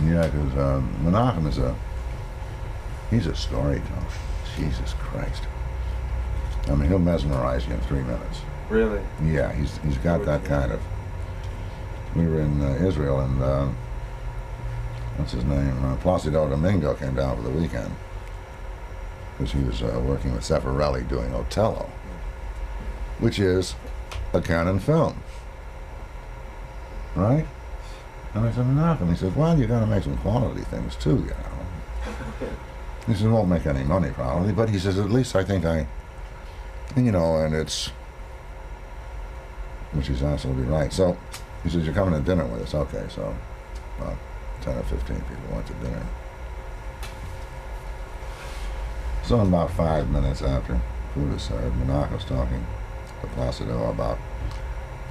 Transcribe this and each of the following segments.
Yeah, because Menahem is he's a storyteller. Jesus Christ. I mean, he'll mesmerize you in 3 minutes. Really? Yeah, he's got that kind of. We were in Israel, and what's his name? Placido Domingo came down for the weekend because he was working with Zeffirelli doing Othello, which is a canon film, right? And I said, Menahem. He said, well, you got to make some quality things too, you know. He says, it won't make any money probably, but he says, at least I think you know, and it's, which he's absolutely right. So he says, you're coming to dinner with us. Okay, so about 10 or 15 people went to dinner. So in about 5 minutes after food is served, Menachem's talking to Placido about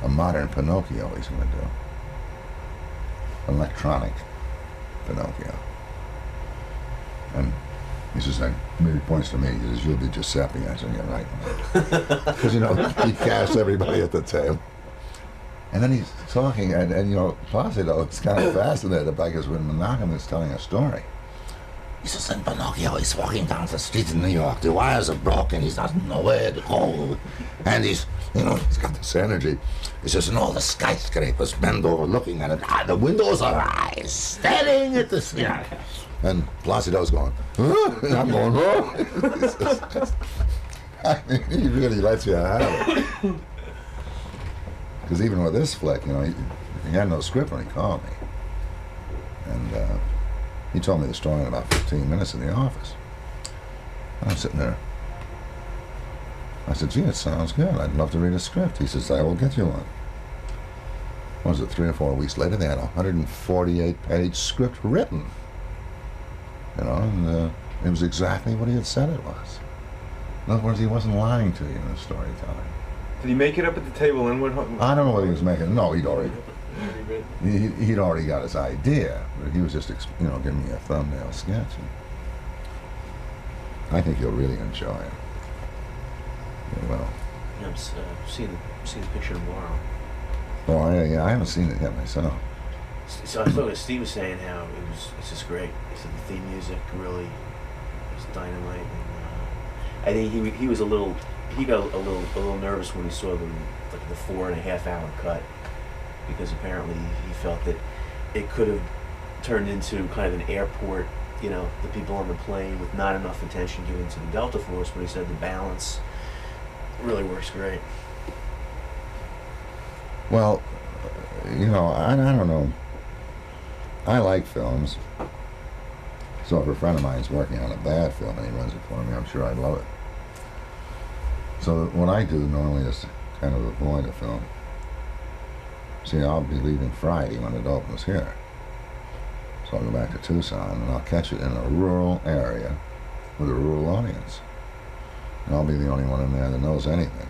a modern Pinocchio he's going to do. Electronic Pinocchio. And he says, he points to me, he says, you'll be Giuseppe. I said, yeah, right. Because, you know, he cast everybody at the table. And then he's talking, and you know, Placido is kind of fascinated because when Menahem is telling a story, he says, and Pinocchio is walking down the street in New York, the wires are broken, he doesn't know where to go, and he's, you know, he's got this energy. He says, and all the skyscrapers bend over looking at it, the windows are eyes, staring at the sky. And Placido's going, huh? And I'm going, oh. I mean, he really lets you have it. Because even with this flick, you know, he had no script when he called me. And he told me the story in about 15 minutes in the office. And I'm sitting there. I said, gee, it sounds good. I'd love to read a script. He says, I will get you one. What was it, 3 or 4 weeks later, they had a 148-page script written. You know, and it was exactly what he had said it was. In other words, he wasn't lying to you in his storytelling. Did he make it up at the table and went home? I don't know whether he was making. No, he'd already got his idea, but he was just, you know, giving me a thumbnail sketch. And I think you'll really enjoy it. Yeah, well. Yeah, I'm see the picture tomorrow. Oh yeah, I haven't seen it yet myself. So I was talking to Steve was saying how it's just great. He said the theme music really was dynamite, and I think he was a little. He got a little nervous when he saw the 4.5 hour cut, because apparently he felt that it could have turned into kind of an airport, you know, the people on the plane with not enough attention given to the Delta Force, but he said the balance really works great. Well, you know, I don't know. I like films, so if a friend of mine's working on a bad film and he runs it for me, I'm sure I'd love it. So what I do normally is kind of avoid a film. See, I'll be leaving Friday when it opens here. So I'll go back to Tucson and I'll catch it in a rural area with a rural audience. And I'll be the only one in there that knows anything.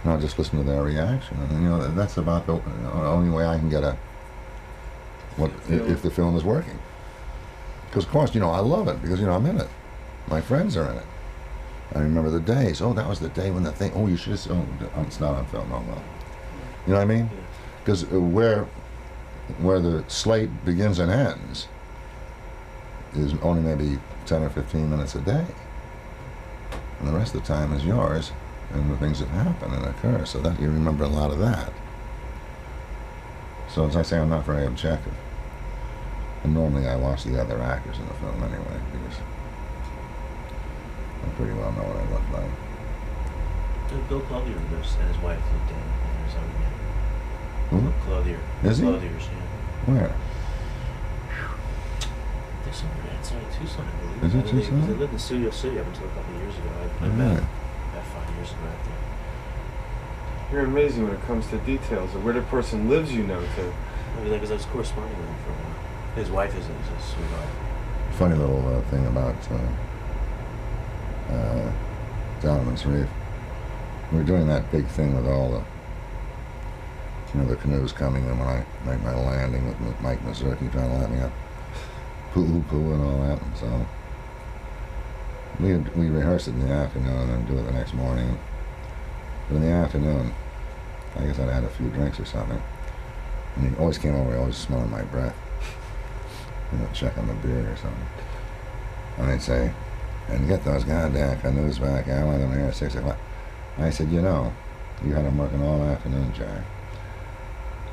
And I'll just listen to their reaction. And you know, that's about the only way I can get if the film is working. Because of course, you know, I love it because, you know, I'm in it. My friends are in it. I remember the days. Oh, that was the day when the thing. Oh, you should have. Oh, it's not on film. Oh well. You know what I mean? Because where the slate begins and ends is only maybe 10 or 15 minutes a day, and the rest of the time is yours and the things that happen and occur. So that you remember a lot of that. So as I say, I'm not very objective, and normally I watch the other actors in the film anyway because I pretty well know what I look like. Bill Clothier and his wife lived in Arizona. Who? Clothier. Is he? Clothiers, yeah. Where? They're somewhere outside Tucson, I believe. Is it Tucson? They lived in Studio City up until a couple of years ago. I met them about 5 years ago out there. You're amazing when it comes to details of where the person lives, you know, too. Because I was corresponding with him for a while. His wife is a sweetheart. Funny little thing about DONOVAN'S REEF. We were doing that big thing with all the, you know, the canoes coming in when I make my landing with Mike Mazurki trying to let me up, poo and all that. And so we rehearsed it in the afternoon and then do it the next morning. But in the afternoon, I guess I'd had a few drinks or something. And he always came over, he always smelling my breath. check on the beer or something. And they'd say, and get those goddamn canoes back. I want them here at 6 o'clock. I said, you know, you had them working all afternoon, Jack.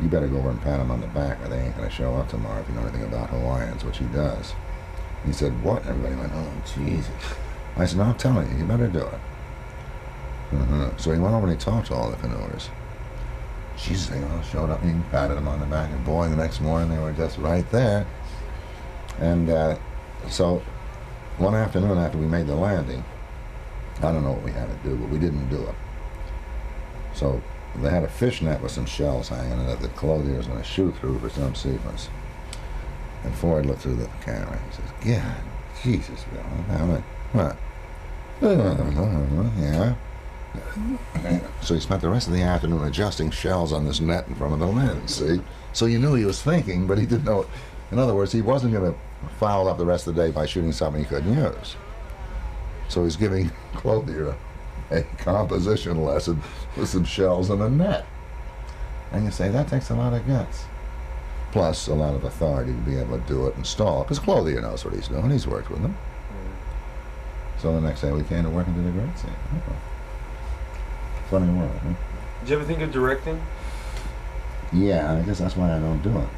You better go over and pat them on the back or they ain't going to show up tomorrow if you know anything about Hawaiians, which he does. He said, what? And everybody went, oh, Jesus. I said, no, I'm telling you, you better do it. So he went over and he talked to all the canoers. Jesus, they all showed up and he patted them on the back. And boy, the next morning they were just right there. And so one afternoon after we made the landing, I don't know what we had to do, but we didn't do it. So they had a fish net with some shells hanging in it that the clothier was going to shoot through for some sequence. And Ford looked through the camera. He says, God, Jesus, Bill. I'm like, what? Yeah. So he spent the rest of the afternoon adjusting shells on this net in front of the lens, see? So you knew he was thinking, but he didn't know. In other words, he wasn't going to foul up the rest of the day by shooting something he couldn't use. So he's giving clothier a composition lesson with some shells and a net. And you say, that takes a lot of guts. Plus a lot of authority to be able to do it and stall it, because clothier knows what he's doing. He's worked with them. So the next day we came to work into the great scene. Funny world, huh? Did you ever think of directing? Yeah, I guess that's why I don't do it.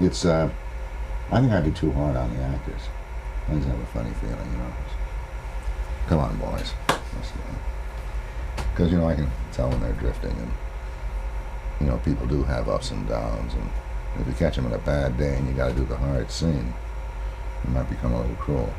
It's, I think I'd be too hard on the actors. I just have a funny feeling, you know. Come on, boys. Because, you know, I can tell when they're drifting, and, you know, people do have ups and downs, and if you catch them on a bad day and you got to do the hard scene, it might become a little cruel.